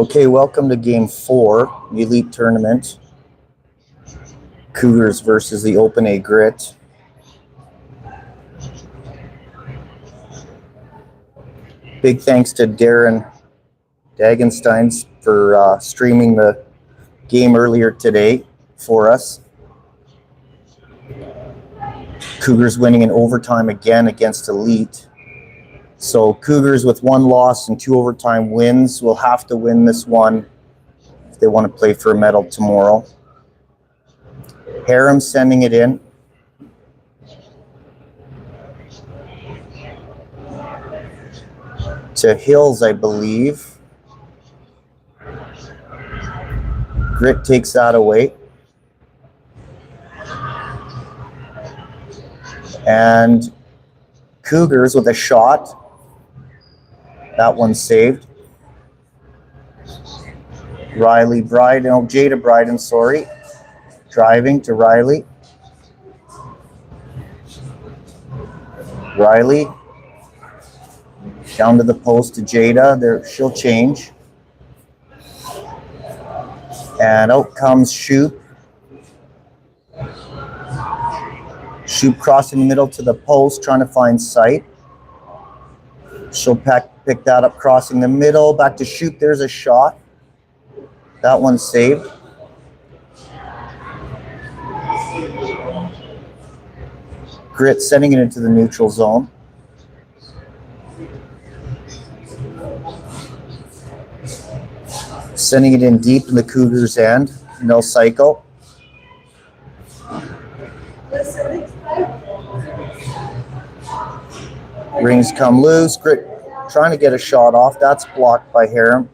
Okay, welcome to Game 4, the Elite Tournament. Cougars versus the Open A Grit. Big thanks to Darren Dagenstein for streaming the game earlier today for us. Cougars winning in overtime again against Elite. So Cougars with 1 loss and 2 overtime wins will have to win this one if they want to play for a medal tomorrow. Harum sending it in. To Hills, I believe. Grit takes that away. And Cougars with a shot. That one's saved. Jada Bryden, sorry. Driving to Riley. Riley. Down to the post to Jada. There, she'll change. And out comes Shoop. Shoop crossing the middle to the post, trying to find sight. She'll pick that up, crossing the middle. Back to Shoop. There's a shot. That one's saved. Grit sending it into the neutral zone. Sending it in deep in the Cougars' end. No cycle. Rings come loose. Grit trying to get a shot off. That's blocked by Harum.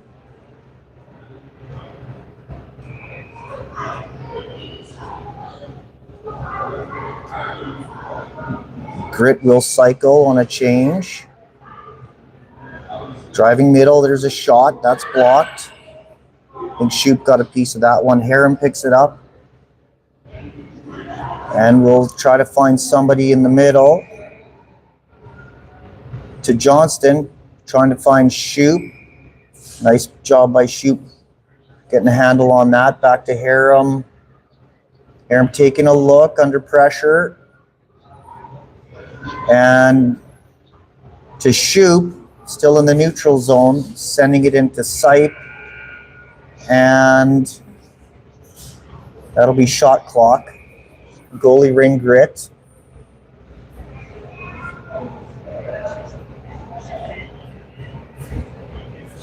Grit will cycle on a change. Driving middle, there's a shot. That's blocked. I think Shoop got a piece of that one. Harum picks it up. And we'll try to find somebody in the middle. To Johnston, trying to find Shoop. Nice job by Shoop getting a handle on that. Back to Harum. Harum taking a look under pressure. And to Shoop, still in the neutral zone, sending it into sight. And that'll be shot clock. Goalie ring Grit.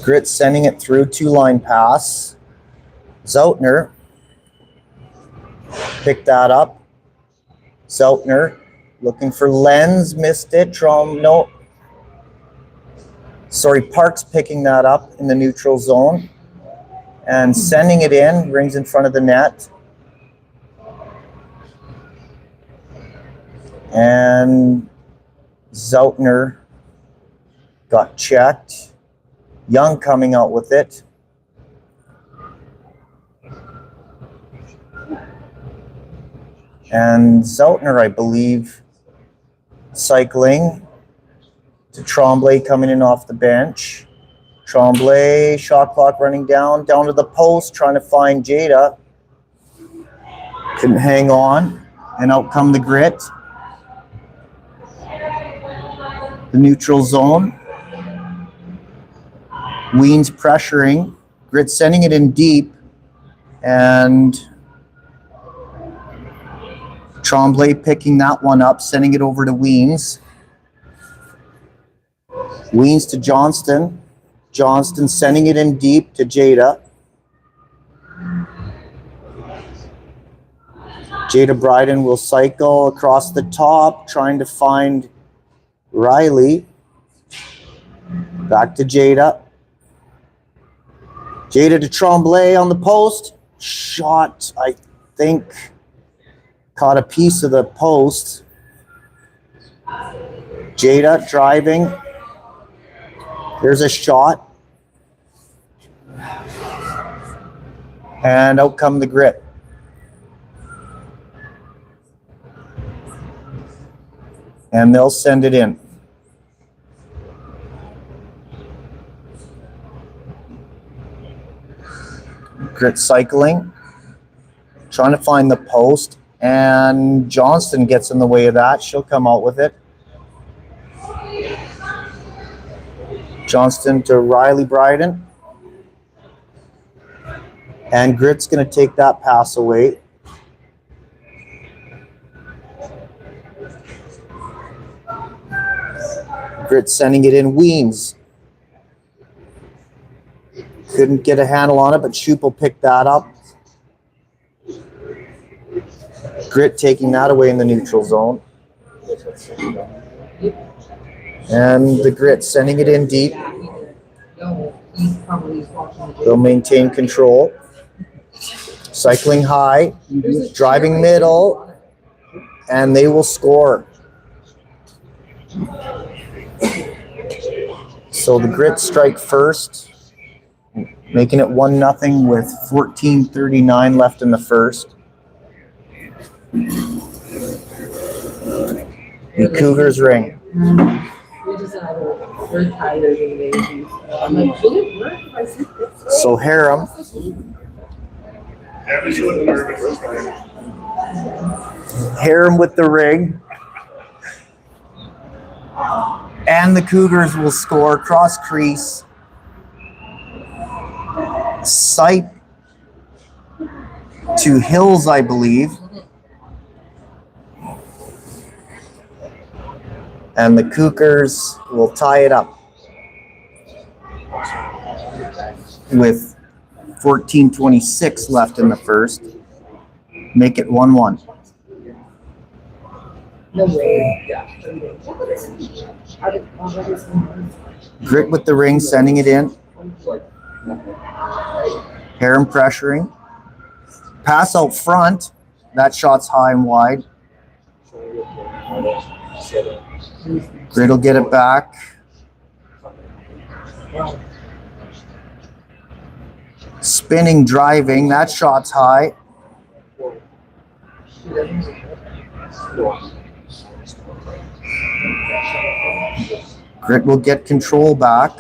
Grit sending it through, 2-line pass. Zeltner picked that up. Zeltner looking for Lenz, missed it. No. Sorry, Parks picking that up in the neutral zone. And sending it in, rings in front of the net. And Zeltner got checked. Young coming out with it. And Zeltner, I believe, cycling to Tremblay coming in off the bench. Tremblay, shot clock running down to the post, trying to find Jada. Couldn't hang on, and out come the Grit. The neutral zone. Weens pressuring. Grit sending it in deep, and Tremblay picking that one up, sending it over to Weens. Weens to Johnston. Johnston sending it in deep to Jada. Jada Bryden will cycle across the top, trying to find Riley. Back to Jada. Jada to Tremblay on the post. Shot, I think, caught a piece of the post. Jada driving. There's a shot. And out come the Grit. And they'll send it in. Grit cycling, trying to find the post, and Johnston gets in the way of that. She'll come out with it. Johnston to Riley Bryden. And Grit's going to take that pass away. Grit sending it in Weems. Couldn't get a handle on it, but Shoop will pick that up. Grit taking that away in the neutral zone. And the Grit sending it in deep. They'll maintain control. Cycling high, driving middle, and they will score. So the Grit strike first, making it 1-0 with 14:39 left in the first. The Cougars ring. So Harem. Harem with the ring. And the Cougars will score cross crease. Sight to Hills, I believe. And the Cougars will tie it up with 14:26 left in the first. Make it 1-1. No way. Grit with the ring, sending it in. Harem pressuring. Pass out front. That shot's high and wide. Grit will get it back. Spinning, driving. That shot's high. Grit will get control back.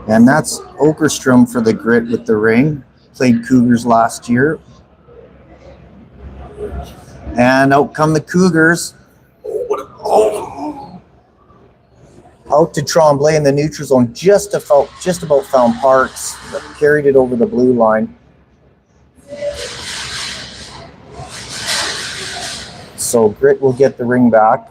And that's Okerstrom for the Grit with the ring. Played Cougars last year. And out come the Cougars. Out to Tremblay in the neutral zone. Just about found Parks, but carried it over the blue line. So Grit will get the ring back.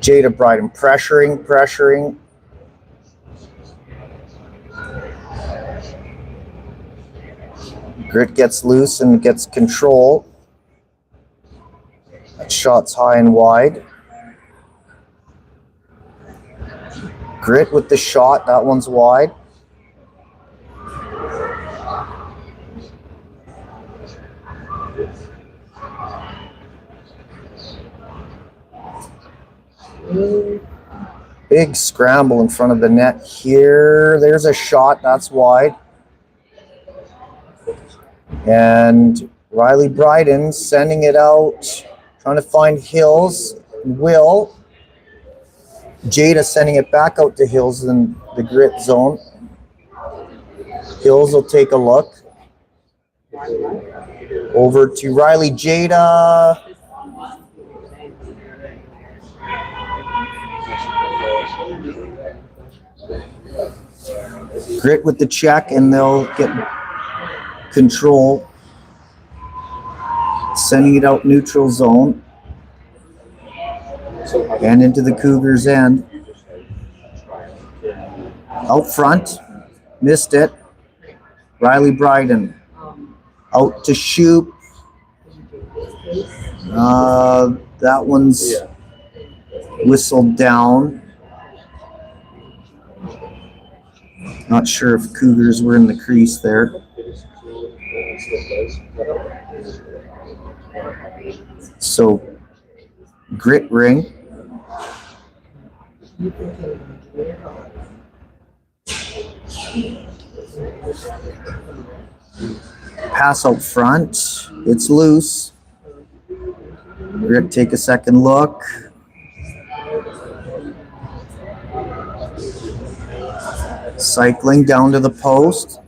Jada Bryden pressuring. Grit gets loose and gets control. That shot's high and wide. Grit with the shot. That one's wide. Big scramble in front of the net here. There's a shot. That's wide. And Riley Bryden sending it out, trying to find Hills. Will. Jada sending it back out to Hills in the Grit zone. Hills will take a look. Over to Riley. Jada. Grit with the check, and they'll get control. Sending it out neutral zone. And into the Cougars' end. Out front. Missed it. Riley Bryden. Out to Shoop. That one's whistled down. Not sure if Cougars were in the crease there. So, Grit ring. Pass out front. It's loose. Grit, take a second look. Cycling down to the post.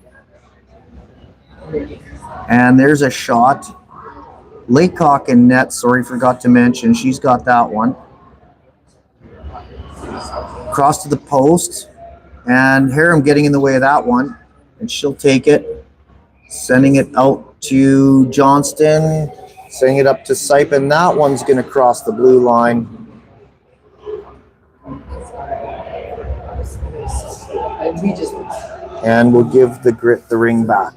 And there's a shot. Laycock in net, sorry, forgot to mention. She's got that one. Cross to the post. And Harum getting in the way of that one. And she'll take it. Sending it out to Johnston. Sending it up to Sipe. And that one's going to cross the blue line. And we'll give the Grit the ring back.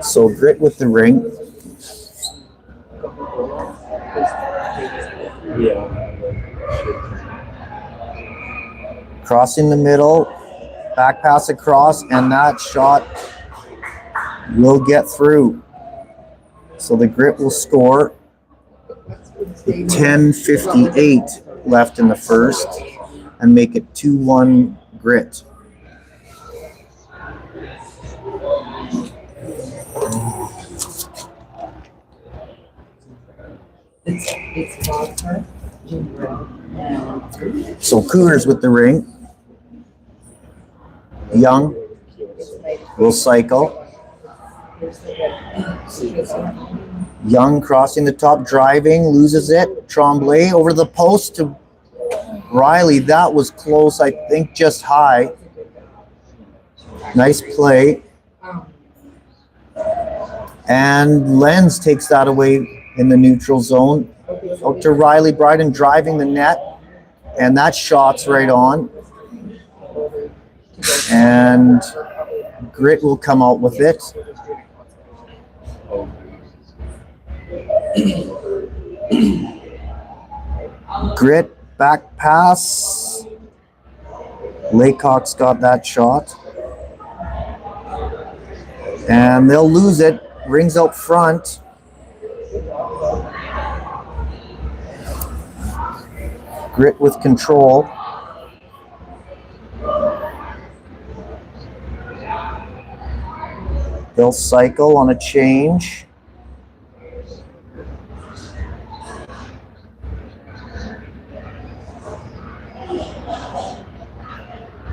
So Grit with the ring. Crossing the middle, back pass across, and that shot will get through. So the Grit will score. 10:58 left in the first and make it 2-1 Grit. So Cougars with the ring. Young will cycle. Young crossing the top, driving, loses it. Tremblay over the post to Riley. That was close, I think just high. Nice play. And Lenz takes that away in the neutral zone. Out to Riley Bryden driving the net. And that shot's right on. And Grit will come out with it. Grit back pass. Laycock's got that shot. And they'll lose it. Rings out front. Grit with control. They'll cycle on a change.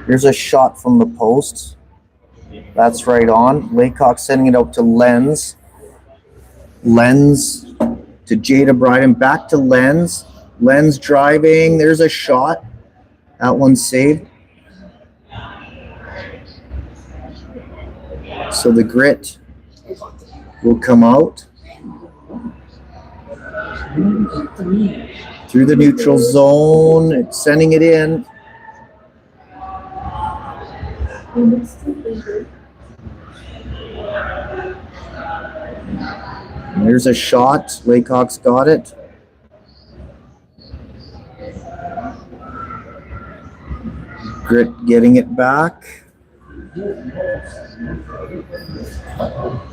Here's a shot from the post. That's right on. Laycock sending it out to Lenz. Lenz to Jada Bryden. Back to Lenz. Lenz driving. There's a shot. That one's saved. So the Grit will come out. Through the neutral zone. It's sending it in. And there's a shot. Laycock's got it. Grit getting it back.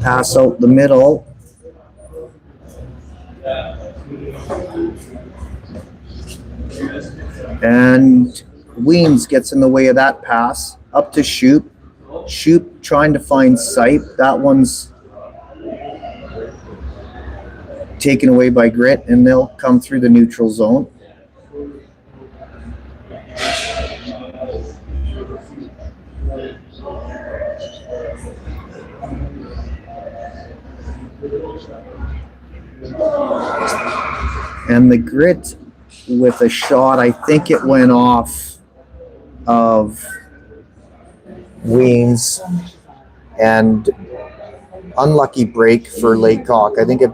Pass out the middle. And Weems gets in the way of that pass. Up to Shoop. Shoop trying to find Sipe. That one's taken away by Grit, and they'll come through the neutral zone. And the Grit with a shot, I think it went off of Weems, and unlucky break for Laycock. I think it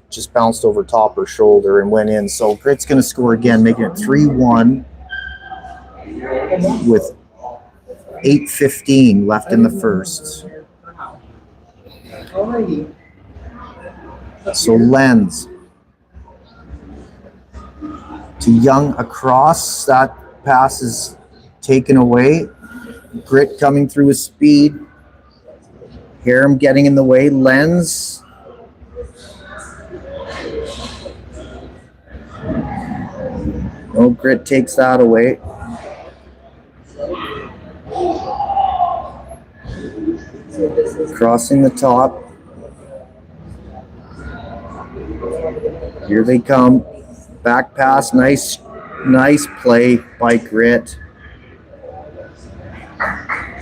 just bounced over top her shoulder and went in. So Grit's going to score again, making it 3-1 with 8:15 left in the first. So Lenz to Young across. That pass is taken away. Grit coming through with speed. Harum getting in the way. Lenz. Oh, Grit takes that away. Crossing the top. Here they come. Back pass, nice play by Grit.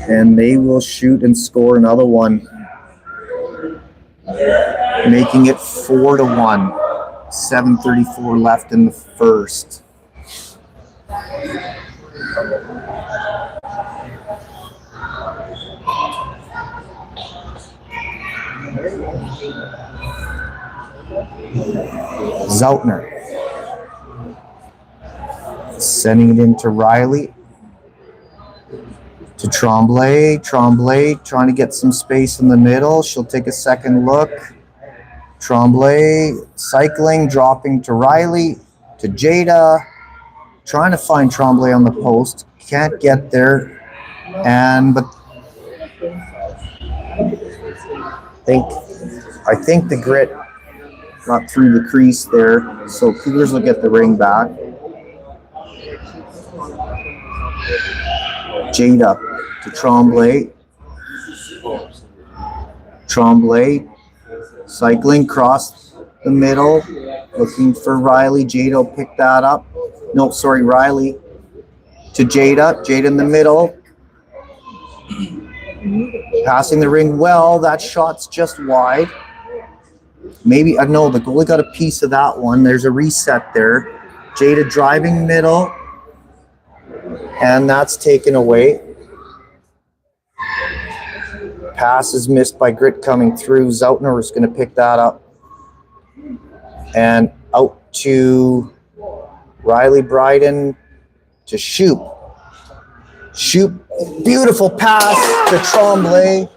And they will shoot and score another one, making it 4-1. 7:34 left in the first. Zeltner sending it into Riley. To Tremblay. Tremblay trying to get some space in the middle. She'll take a second look. Tremblay cycling, dropping to Riley. To Jada. Trying to find Tremblay on the post. Can't get there. But I think the Grit got through the crease there. So Cougars will get the ring back. Jada to Tremblay. Tremblay cycling across the middle, looking for Riley. Jada will pick that up. No, sorry, Riley to Jada. Jada in the middle. Passing the ring well. That shot's just wide. Maybe, no, the goalie got a piece of that one. There's a reset there. Jada driving middle. And that's taken away. Pass is missed by Grit coming through. Zeltner is going to pick that up. And out to Riley Bryden to Shoop. Shoop, beautiful pass to Tremblay.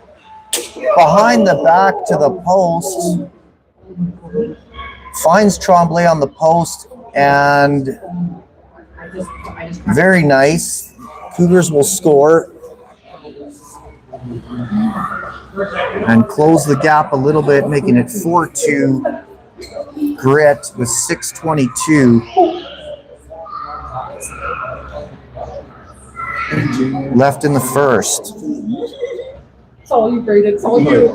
Behind the back to the post. Finds Tremblay on the post and very nice. Cougars will score and close the gap a little bit, making it 4-2 Grit with 6:22 left in the first. It's all you, Braden. It's all you.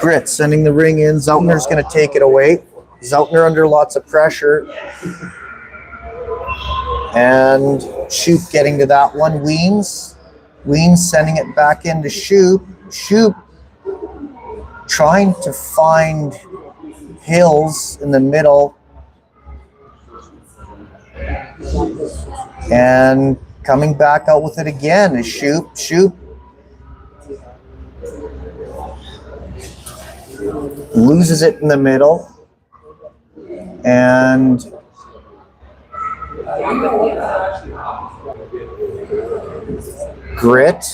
Grit sending the ring in. Zeltner's going to take it away. Zeltner under lots of pressure. And Shoop getting to that one. Weems sending it back into Shoop. Shoop trying to find Hills in the middle. And coming back out with it again is Shoop. Shoop loses it in the middle. And Grit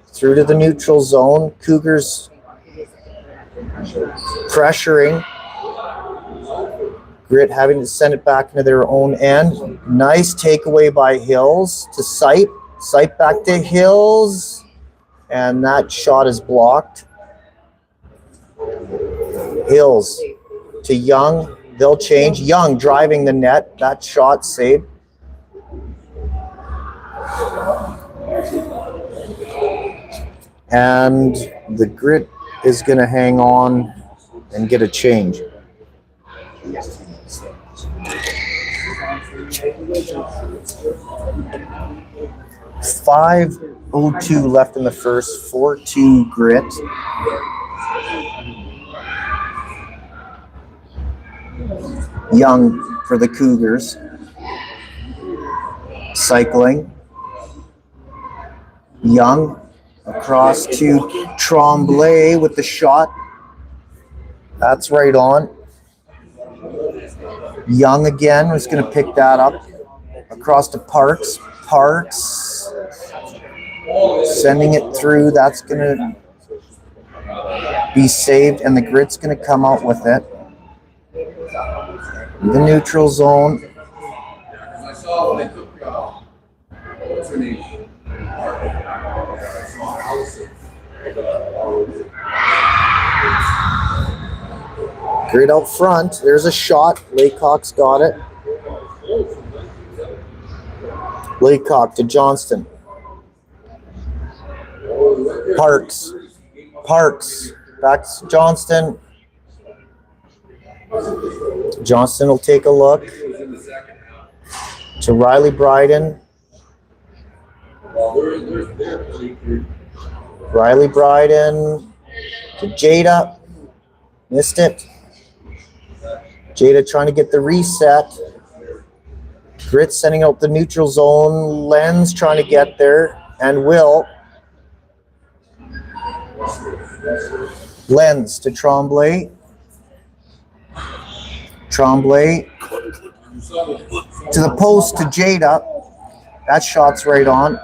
through to the neutral zone. Cougars pressuring. Grit having to send it back into their own end. Nice takeaway by Hills to Sipe. Sipe back to Hills. And that shot is blocked. Hills to Young. They'll change. Young driving the net. That shot saved. And the Grit is going to hang on and get a change. .5:02 left in the first. 4-2 Grit. Young for the Cougars. Cycling. Young across to Tremblay with the shot. That's right on. Young again was going to pick that up. Across to Parks. Parks sending it through. That's going to be saved, and the Grit's going to come out with it. The neutral zone. Grit out front. There's a shot. Laycock's got it. Laycock to Johnston. Parks. Back to Johnston. Johnston will take a look. To Riley Bryden. Riley Bryden to Jada. Missed it. Jada trying to get the reset. Grit sending out the neutral zone. Lenz trying to get there. And Will. Lenz to Tremblay. Tremblay to the post to Jada. That shot's right on.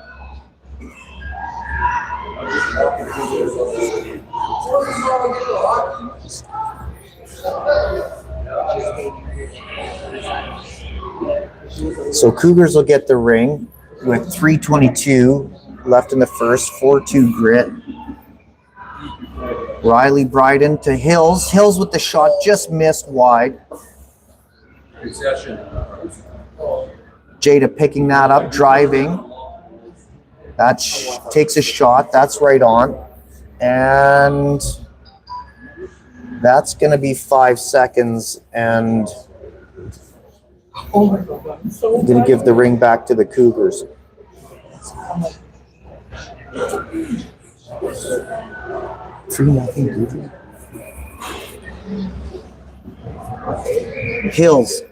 So Cougars will get the ring with 3:22 left in the first, 4-2 Grit. Riley Bryden to Hills. Hills with the shot, just missed wide. Jada picking that up, driving. That takes a shot. That's right on. And that's going to be 5 seconds. And Oh my God. I'm so I'm going to give the ring back to the Cougars. Three nothing. Hills.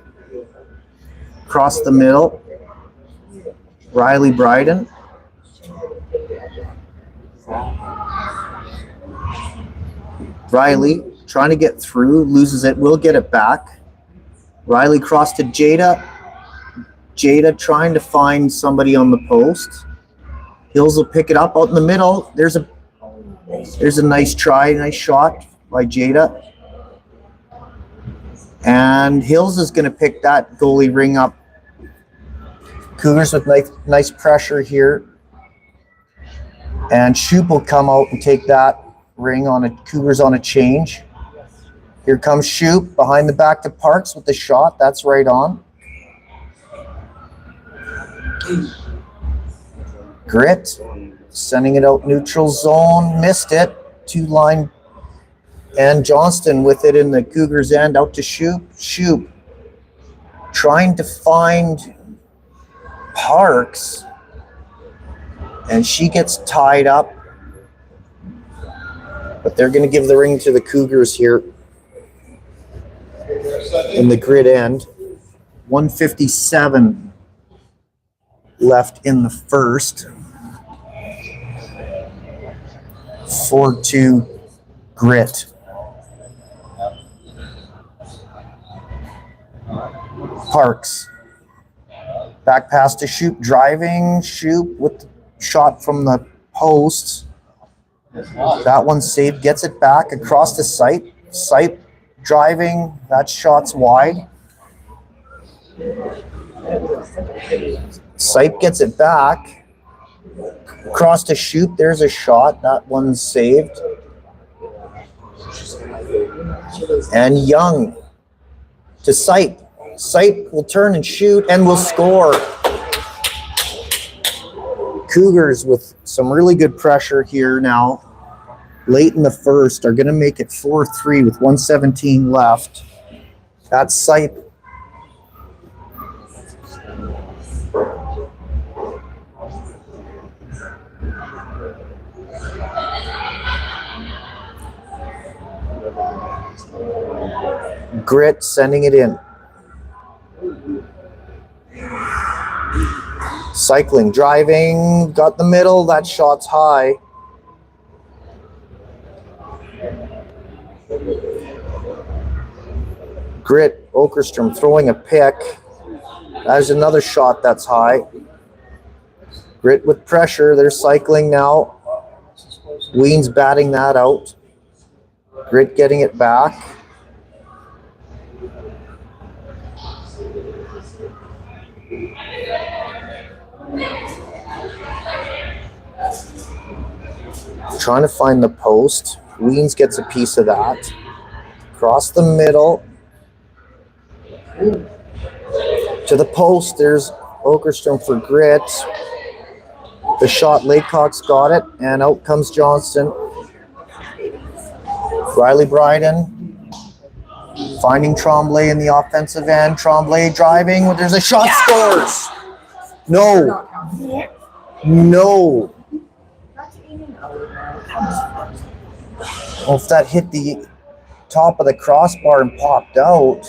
Across the middle. Riley Bryden. Riley trying to get through, loses it, will get it back. Riley cross to Jada. Jada trying to find somebody on the post. Hills will pick it up out in the middle. There's a nice try, nice shot by Jada. And Hills is going to pick that goalie ring up. Cougars with nice pressure here. And Shoop will come out and take that ring on a Cougars on a change. Here comes Shoop behind the back to Parks with the shot. That's right on. Grit sending it out neutral zone. Missed it. 2-line. And Johnston with it in the Cougars end out to Shoop. Shoop trying to find Parks. And she gets tied up. But they're going to give the ring to the Cougars here in the Grit end. 1:57 left in the first. 4-2 Grit. Parks. Back pass to Shoop, driving. Shoop with the shot from the post. That one saved, gets it back across the site. Site driving, that shot's wide. Sipe gets it back. Across to Shoop, there's a shot. That one's saved. And Young to Sipe. Sipe will turn and shoot and will score. Cougars with some really good pressure here now. Late in the first are going to make it 4-3 with 1:17 left. That's Sipe. Grit sending it in. Cycling, driving, got the middle, that shot's high. Grit, Okerstrom throwing a pick. There's another shot that's high. Grit with pressure, they're cycling now. Ween's batting that out. Grit getting it back. Trying to find the post. Weens gets a piece of that. Across the middle. To the post, there's Okerstrom for Grit. The shot, Laycock's got it, and out comes Johnston. Riley Bryden finding Tremblay in the offensive end. Tremblay driving. There's a shot, scores. No. No. Well, if that hit the top of the crossbar and popped out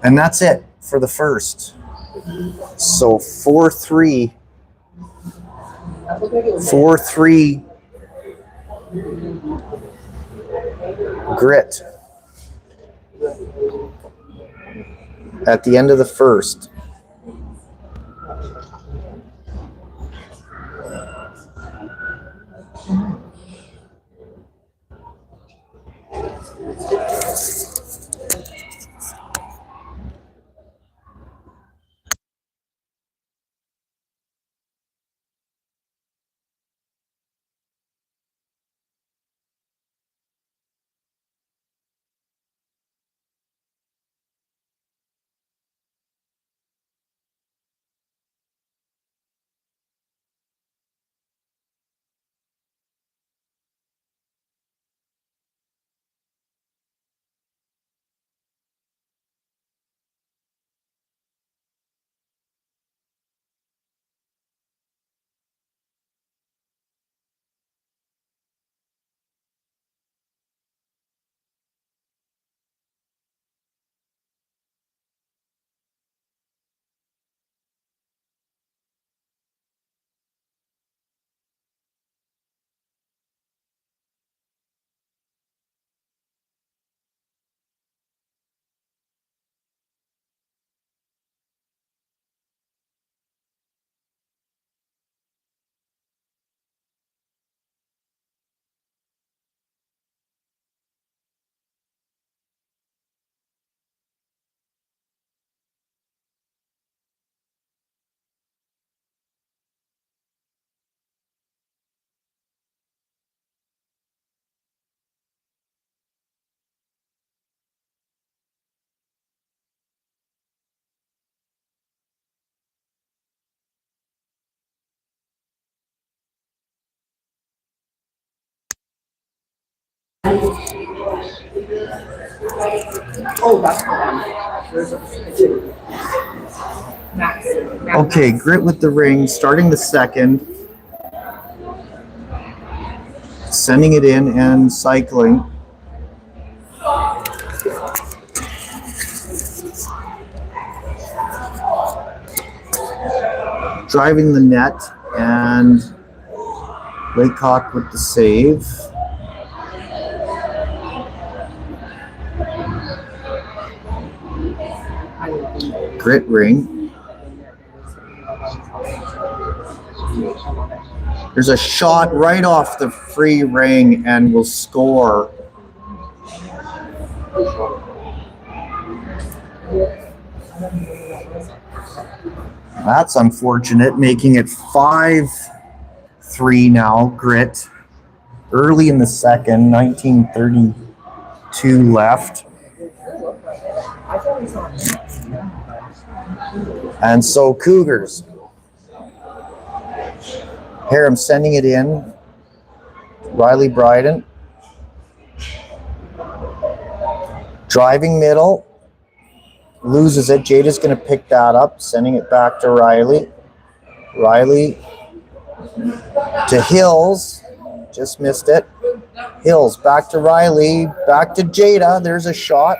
and that's it for the first. So 4-3. 4-3 Grit at the end of the first. Okay, Grit with the ring, starting the second, sending it in and cycling. Driving the net, and Laycock with the save. Grit ring. There's a shot right off the free ring and will score. That's unfortunate, making it 5-3 now, Grit. Early in the second, 19:32 left. And so Cougars. Here I'm sending it in. Riley Bryden. Driving middle. Loses it. Jada's going to pick that up, sending it back to Riley. Riley to Hills. Just missed it. Hills back to Riley. Back to Jada. There's a shot.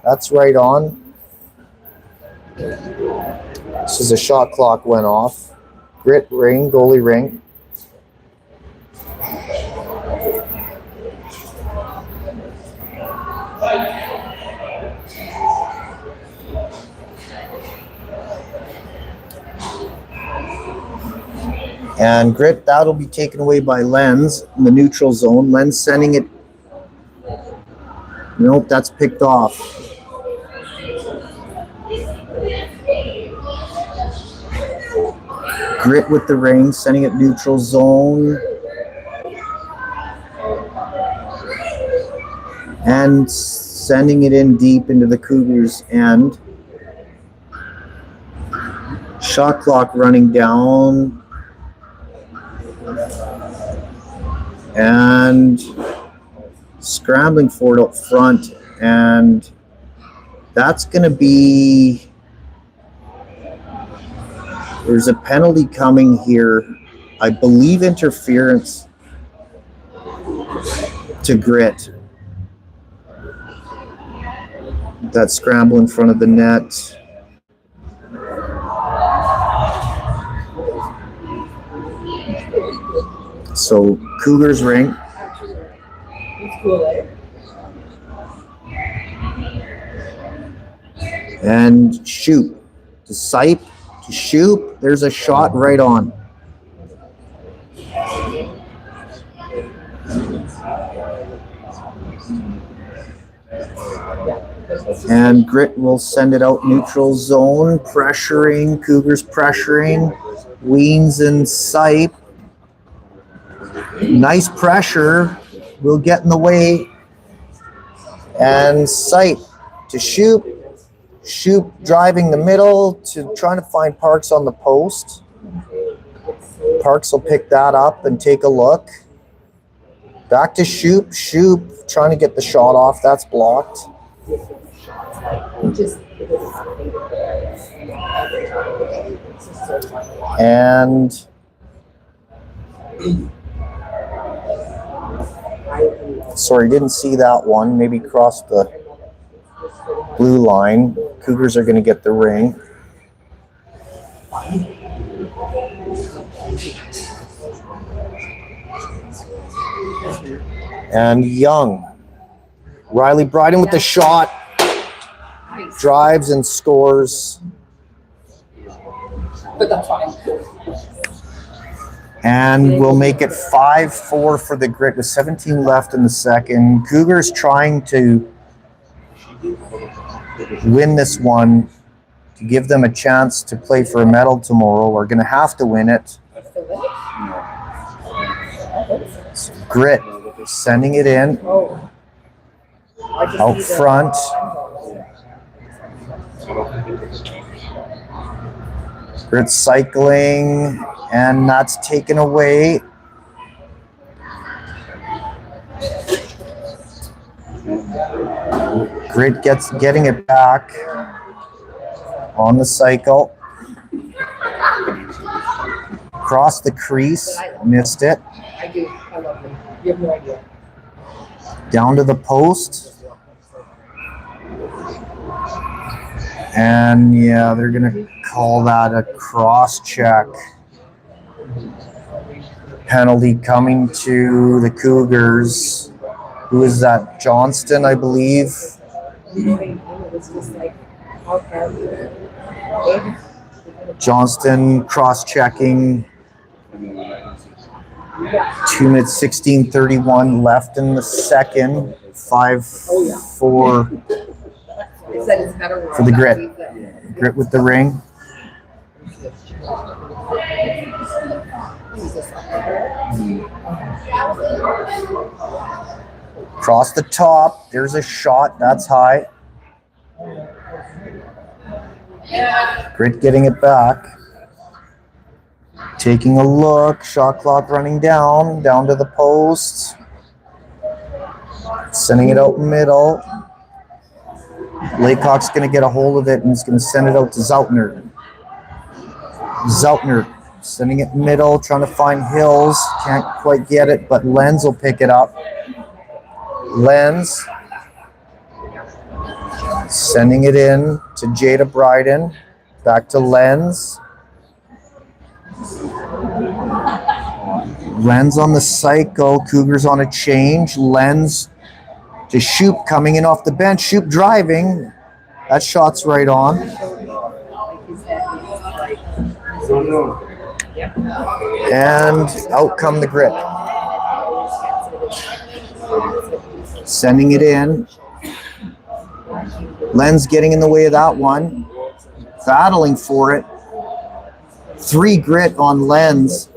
That's right on. This is a shot clock went off. Grit ring, goalie ring. And Grit, that'll be taken away by Lenz in the neutral zone. Lenz sending it. Nope, that's picked off. Grit with the ring, sending it neutral zone. And sending it in deep into the Cougars' end. Shot clock running down. And scrambling for it up front. And that's going to be... There's a penalty coming here. I believe interference to Grit. That scramble in front of the net. So Cougars ring. And shoot. To Sipe, to shoot. There's a shot right on. And Grit will send it out neutral zone, pressuring, Cougars pressuring, Weens and Sipe. Nice pressure, will get in the way. And Sipe to shoot driving the middle to trying to find Parks on the post. Parks will pick that up and take a look. Back to Shoop trying to get the shot off, that's blocked. And sorry, didn't see that one. Maybe crossed the blue line. Cougars are going to get the ring. And Young. Riley Bryden with the shot. Drives and scores. But that's fine. And we'll make it 5-4 for the Grit with 17 left in the second. Cougars trying to win this one to give them a chance to play for a medal tomorrow. We're going to have to win it. So Grit sending it in. Out front. Grit cycling, and that's taken away. Grit getting it back on the cycle. Cross the crease, missed it. I do. I love them. You have no idea. Down to the post. And yeah, they're going to call that a cross check. Penalty coming to the Cougars. Who is that? Johnston, I believe. Johnston cross-checking. 2 minutes 16:31 left in the second. 5-4 for the Grit. Grit with the ring. Across the top. There's a shot. That's high. Grit getting it back. Taking a look. Shot clock running down to the post. Sending it out middle. Laycock's going to get a hold of it and he's going to send it out to Zeltner. Zeltner sending it middle, trying to find Hills. Can't quite get it, but Lenz will pick it up. Lenz sending it in to Jada Bryden. Back to Lenz. Lenz on the cycle. Cougars on a change. Lenz to Shoop coming in off the bench. Shoop driving. That shot's right on. And out come the Grit. Sending it in. Lenz getting in the way of that one. Battling for it. 3 Grit on Lenz.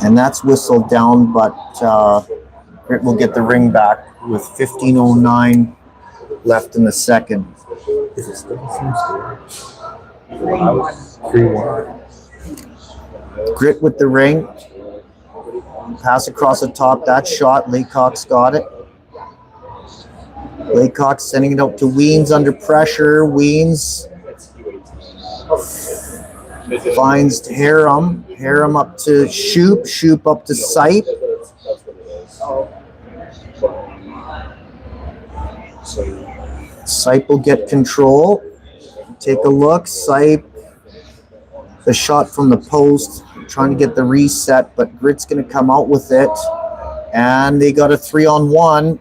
And that's whistled down, but Grit will get the ring back with 15:09 left in the second. Is it still the same score? 3-1. Grit with the ring. Pass across the top. That shot. Laycock's got it. Laycock sending it out to Weens under pressure. Weens finds Harem. Harem up to Shoop. Shoop up to Sipe. Sipe will get control. Take a look. Sipe. The shot from the post. Trying to get the reset, but Grit's going to come out with it. And they got a 3-on-1.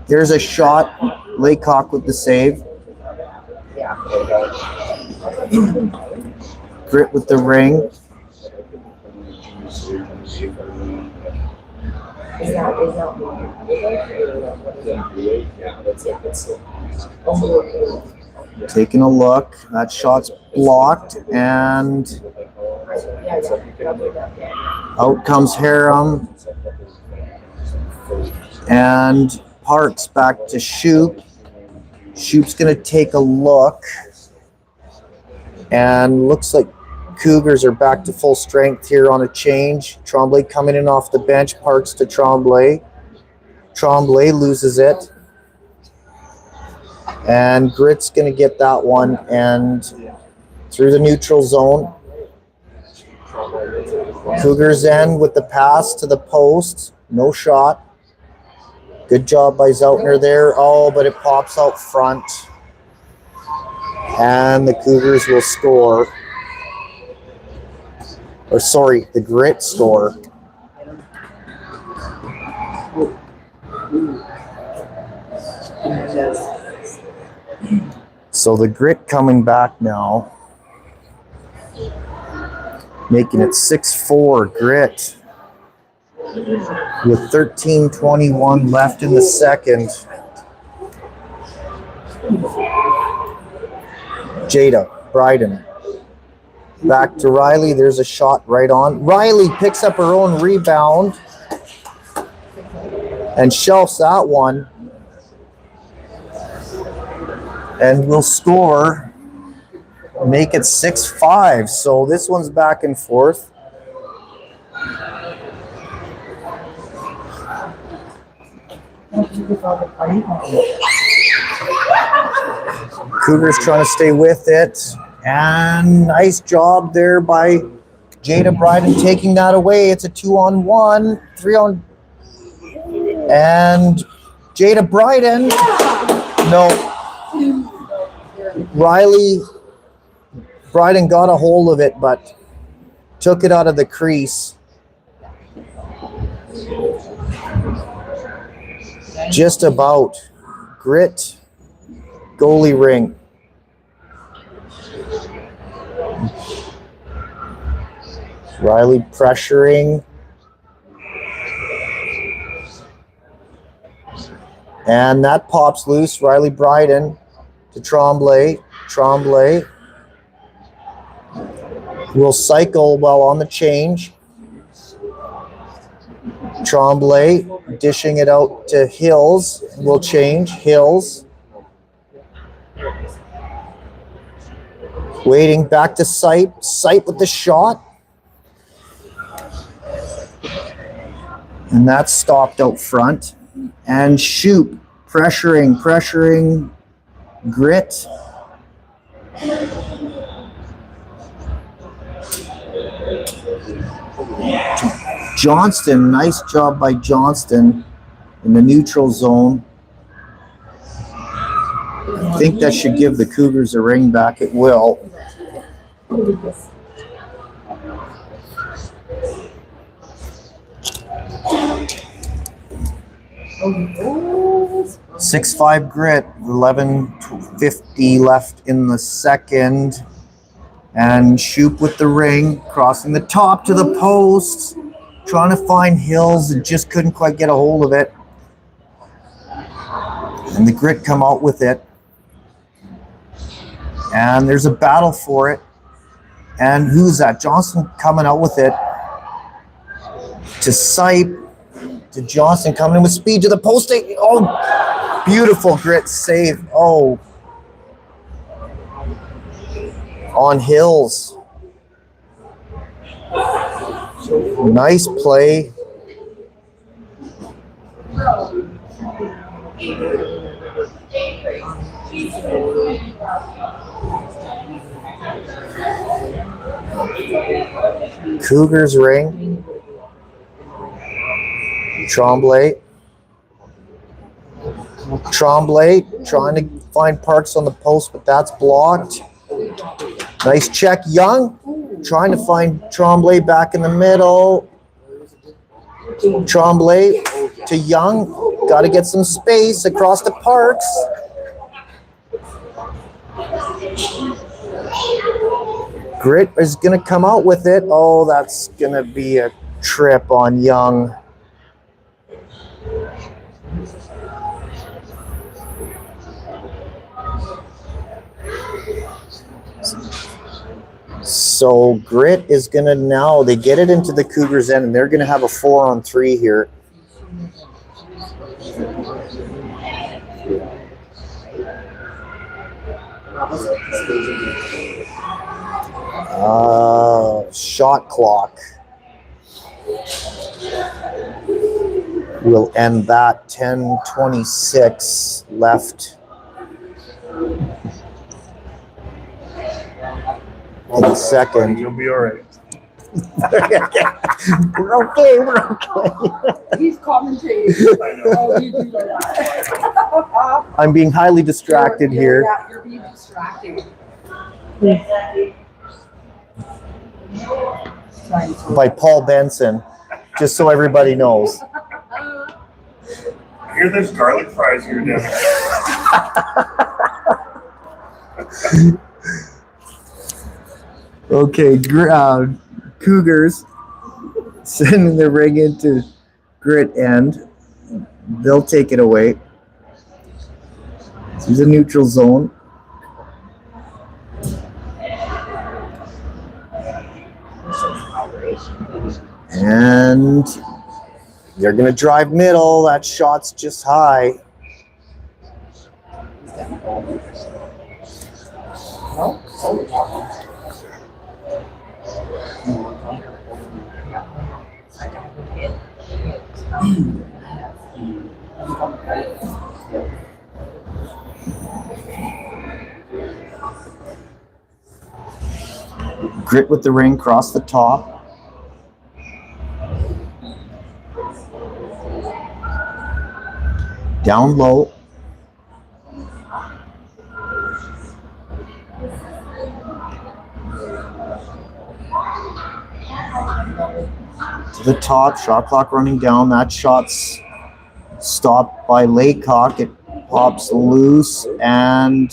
There's a shot. Laycock with the save. Grit with the ring. Taking a look. That shot's blocked, and out comes Harem. And Parks back to Shoop. Shoop's going to take a look. And looks like Cougars are back to full strength here on a change. Tremblay coming in off the bench. Parks to Tremblay. Tremblay loses it. And Grit's going to get that one. And through the neutral zone. Cougars end with the pass to the post. No shot. Good job by Zeltner there. Oh, but it pops out front. And the Cougars will score. Or sorry, the Grit score. So the Grit coming back now. Making it 6-4 Grit. With 13:21 left in the second. Jada Bryden. Back to Riley. There's a shot right on. Riley picks up her own rebound. And shelves that one. And will score. Make it 6-5. So this one's back and forth. Cougars trying to stay with it. And nice job there by Jada Bryden taking that away. It's a 2-on-1, 3-on. And Jada Bryden. No. Riley Bryden got a hold of it, but took it out of the crease. Just about. Grit. Goalie ring. Riley pressuring. And that pops loose. Riley Bryden to Tremblay. Tremblay will cycle while on the change. Tremblay dishing it out to Hills. Will change. Hills. Waiting back to Sipe. Sipe with the shot. And that's stopped out front. And Shoop pressuring Grit. Johnston, nice job by Johnston in the neutral zone. I think that should give the Cougars a ring back. It will. Oh, 6-5 Grit, 11:50 left in the second. And Shoop with the ring, crossing the top to the post. Trying to find Hills and just couldn't quite get a hold of it. And the Grit come out with it. And there's a battle for it. And who's that? Johnson coming out with it. to Sipe. To Johnson, coming in with speed to the post. Oh, beautiful grit save. Oh. On Hills. Nice play. Cougars ring. Tremblay trying to find Parks on the post, but that's blocked. Nice check, Young. Trying to find Tremblay back in the middle. Tremblay to Young. Got to get some space across to Parks. Grit is going to come out with it. Oh, that's going to be a trip on Young. So Grit is going to now, they get it into the Cougars' end, and they're going to have a 4-on-3 here. Shot clock will end that. 10:26 left in the second. You'll be all right. We're okay. He's commentating. Oh, you do that. I'm being highly distracted here. Yeah, you're being distracted. By Paul Benson, just so everybody knows. I hear there's garlic fries here, Devin. Okay, Cougars sending the ring into Grit end. They'll take it away. This is a neutral zone. And they're going to drive middle. That shot's just high. Grit with the ring, cross the top. Down low. To the top, shot clock running down. That shot's stopped by Laycock. It pops loose, and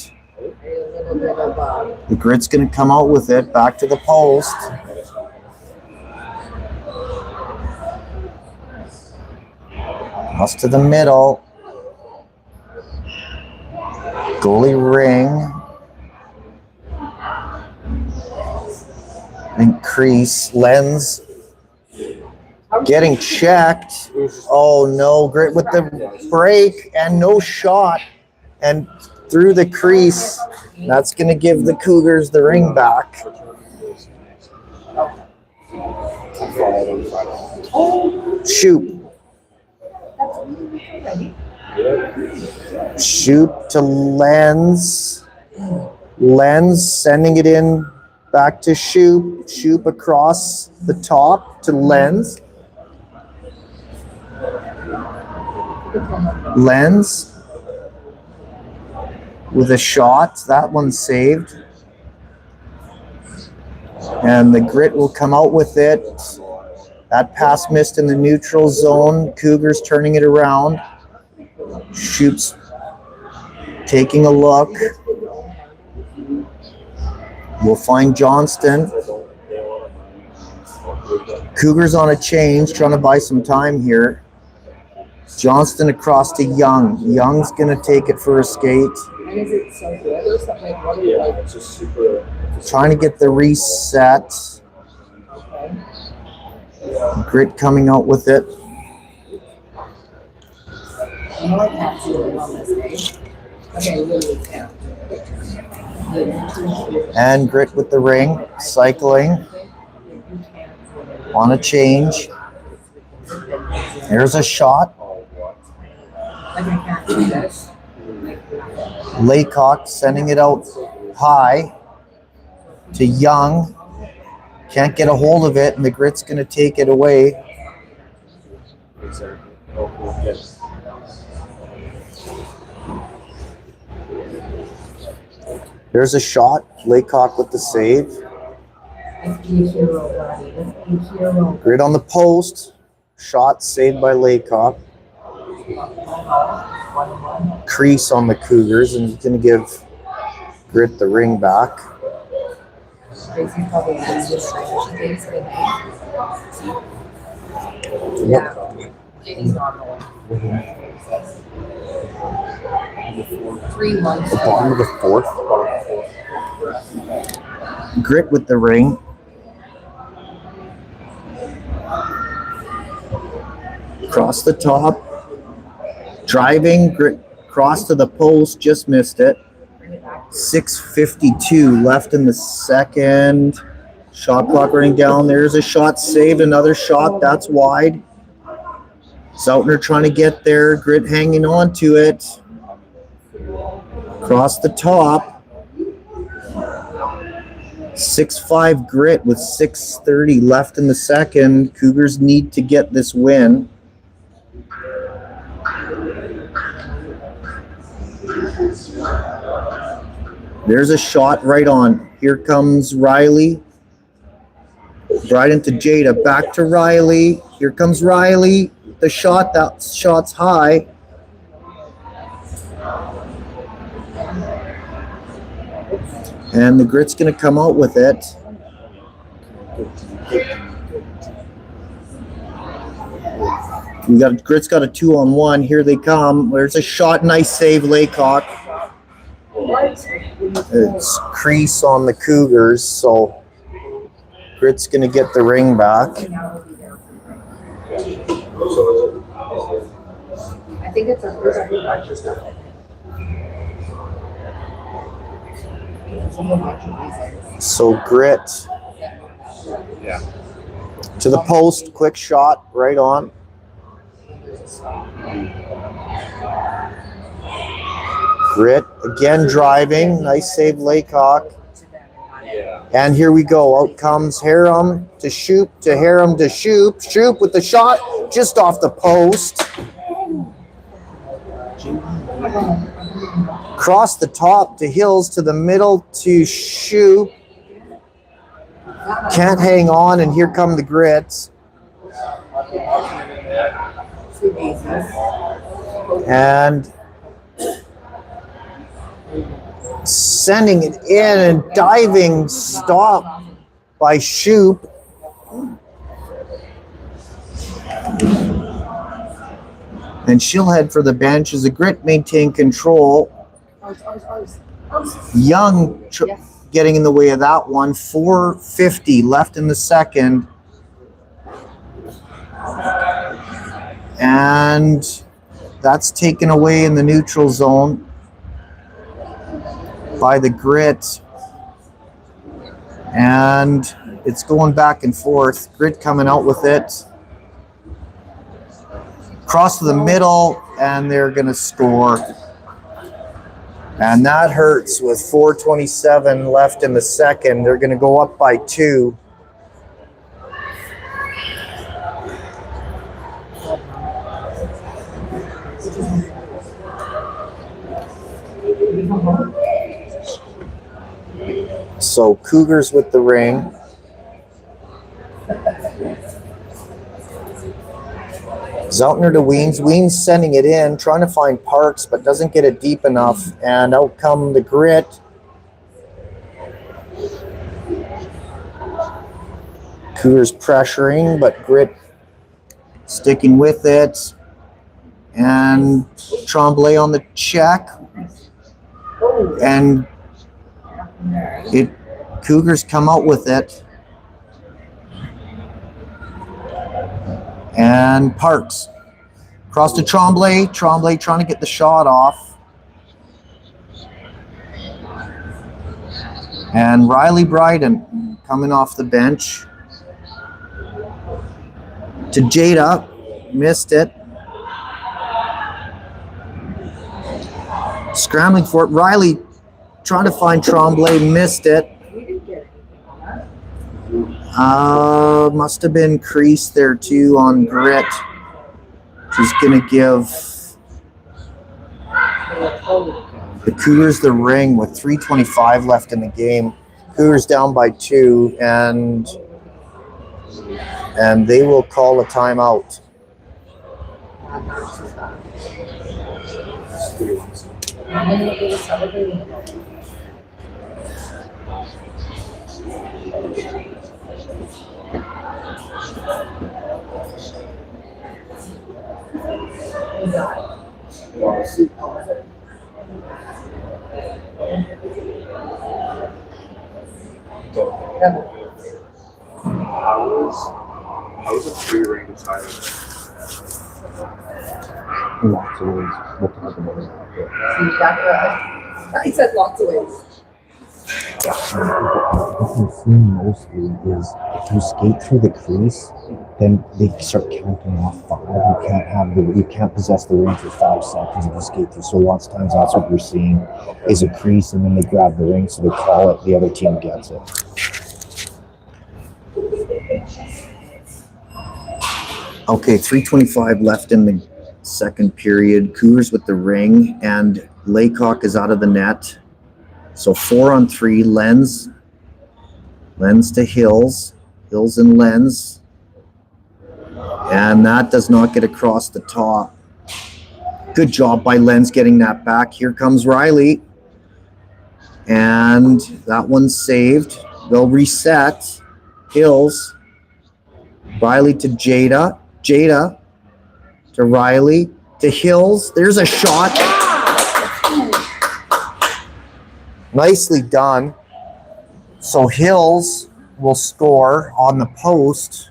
the Grit's going to come out with it back to the post. Pass to the middle. Goalie ring. Increase. Lens. Getting checked. Oh no, Grit with the break and no shot. And through the crease. That's going to give the Cougars the ring back. Shoot. Shoot to Lens. Lens sending it in back to Shoop. Shoop across the top to Lens. Lens with a shot. That one's saved. And the Grit will come out with it. That pass missed in the neutral zone. Cougars turning it around. Shoots taking a look. We'll find Johnston. Cougars on a change, trying to buy some time here. Johnston across to Young. Young's going to take it for a skate. And is it so good or something like what do you like? It's just super. Trying to get the reset. Okay. Grit coming out with it. And Grit with the ring, cycling on a change. There's a shot. Laycock sending it out high to Young. Can't get a hold of it, and the Grit's going to take it away. There's a shot. Laycock with the save. Grit on the post. Shot saved by Laycock. Crease on the Cougars, and he's going to give Grit the ring back. Yep. Bottom of the fourth. Grit with the ring. Across the top. Driving. Grit cross to the post. Just missed it. 6:52 left in the second. Shot clock running down. There's a shot saved. Another shot. That's wide. Zoutner trying to get there. Grit hanging on to it. Across the top. 6-5 Grit with 6:30 left in the second. Cougars need to get this win. There's a shot right on. Here comes Riley. Right into Jada. Back to Riley. Here comes Riley. The shot. That shot's high. And the Grit's going to come out with it. Grit's got a 2-on-1. Here they come. There's a shot. Nice save, Laycock. It's crease on the Cougars, so Grit's going to get the ring back. I think it's a first. So Grit to the post, quick shot, right on. Grit again driving, nice save Laycock. And here we go, out comes Harum to Shoop, to Harum to Shoop. Shoop with the shot just off the post. Across the top to Hills, to the middle to Shoop. Can't hang on, and here come the Grits. And sending it in, and diving stop by Shoop. And she'll head for the bench as the Grit maintain control. Young getting in the way of that one. 4:50 left in the second. And that's taken away in the neutral zone by the Grit. And it's going back and forth. Grit coming out with it. Cross to the middle, and they're going to score. And that hurts with 4:27 left in the second. They're going to go up by 2. So Cougars with the ring. Zoutner to Weens. Weens sending it in, trying to find Parks, but doesn't get it deep enough. And out come the Grit. Cougars pressuring, but Grit sticking with it. And Tremblay on the check. And Cougars come out with it. And Parks. Cross to Tremblay. Tremblay trying to get the shot off. And Riley Bryden coming off the bench. To Jada. Missed it. Scrambling for it. Riley trying to find Tremblay. Missed it. Must have been crease there too on Grit. She's going to give the Cougars the ring with 3:25 left in the game. Cougars down by 2, and they will call a timeout. How was a free ring decided? Lots of ways. We'll talk about it. He said lots of ways. What we're seeing mostly is if you skate through the crease, then they start counting off 5. You can't possess the ring for 5 seconds if you skate through. So lots of times that's what we're seeing is a crease, and then they grab the ring, so they call it. The other team gets it. Okay, 3:25 left in the second period. Cougars with the ring, and Laycock is out of the net. So 4-on-3, Lenz to Hills. Hills and Lenz. And that does not get across the top. Good job by Lenz getting that back. Here comes Riley. And that one's saved. They'll reset. Hills. Riley to Jada. Jada to Riley to Hills. There's a shot. Nicely done. So Hills will score on the post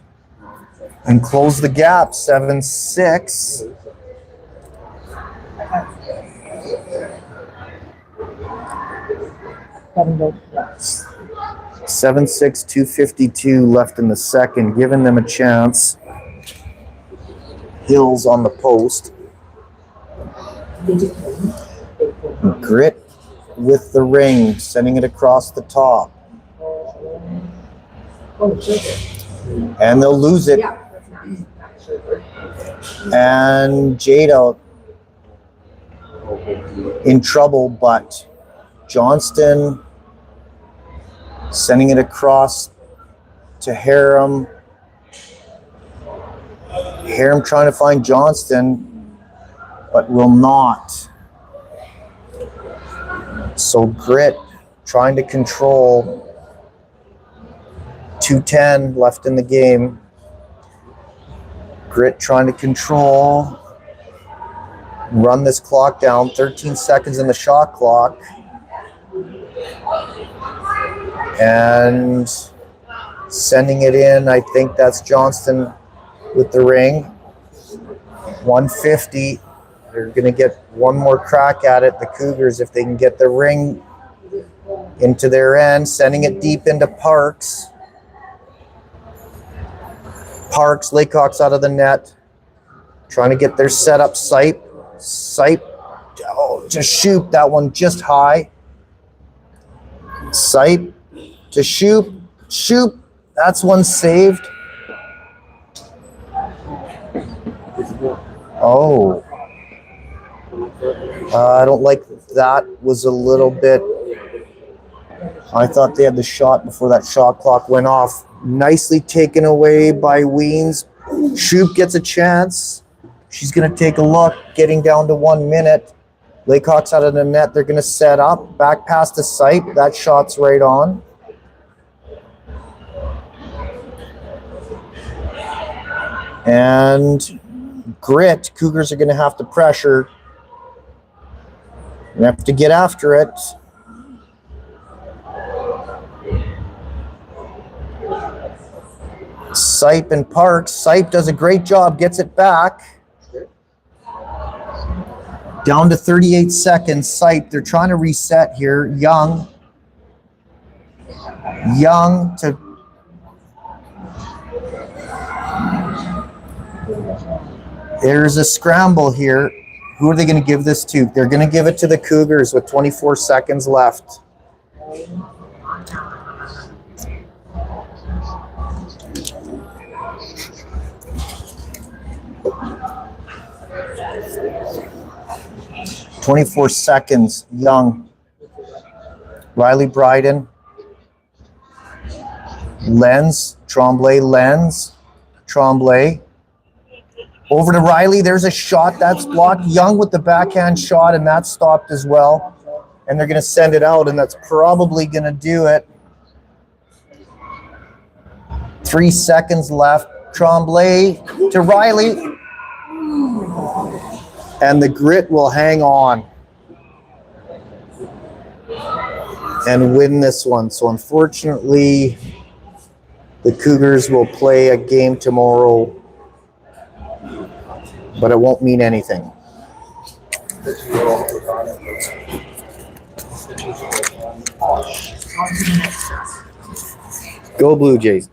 and close the gap, 7-6. Seven, 6, 2:52 left in the second, giving them a chance. Hills on the post. Grit with the ring, sending it across the top. And they'll lose it. And Jada in trouble, but Johnston sending it across to Harem. Harem trying to find Johnston, but will not. So Grit trying to control. 2:10 left in the game. Grit trying to control. Run this clock down. 13 seconds in the shot clock. And sending it in, I think that's Johnston with the ring. 150. They're going to get one more crack at it, the Cougars, if they can get the ring into their end. Sending it deep into Parks. Parks, Laycock's out of the net. Trying to get their setup. Sipe, to shoot. That one just high. Sipe to shoot. That's one saved. Oh. I don't like that. Was a little bit. I thought they had the shot before that shot clock went off. Nicely taken away by Weens. Shoup gets a chance. She's going to take a look, getting down to 1 minute. Laycock's out of the net. They're going to set up. Back past the Sipe. That shot's right on. And Grit. Cougars are going to have to pressure. They have to get after it. Sipe and Parks. Sipe does a great job, gets it back. Down to 38 seconds. Sipe, they're trying to reset here. Young to there's a scramble here. Who are they going to give this to? They're going to give it to the Cougars with 24 seconds left. "24 seconds, Young. Riley Bryden. Lenz, Tremblay, Lenz, Tremblay. Over to Riley, there's a shot, that's blocked. Young with the backhand shot, and that's stopped as well. And they're gonna send it out, and that's probably gonna do it. 3 seconds left. Tremblay to Riley. And the Grit will hang on and win this one. So unfortunately, the Cougars will play a game tomorrow, but it won't mean anything. Go Blue Jays.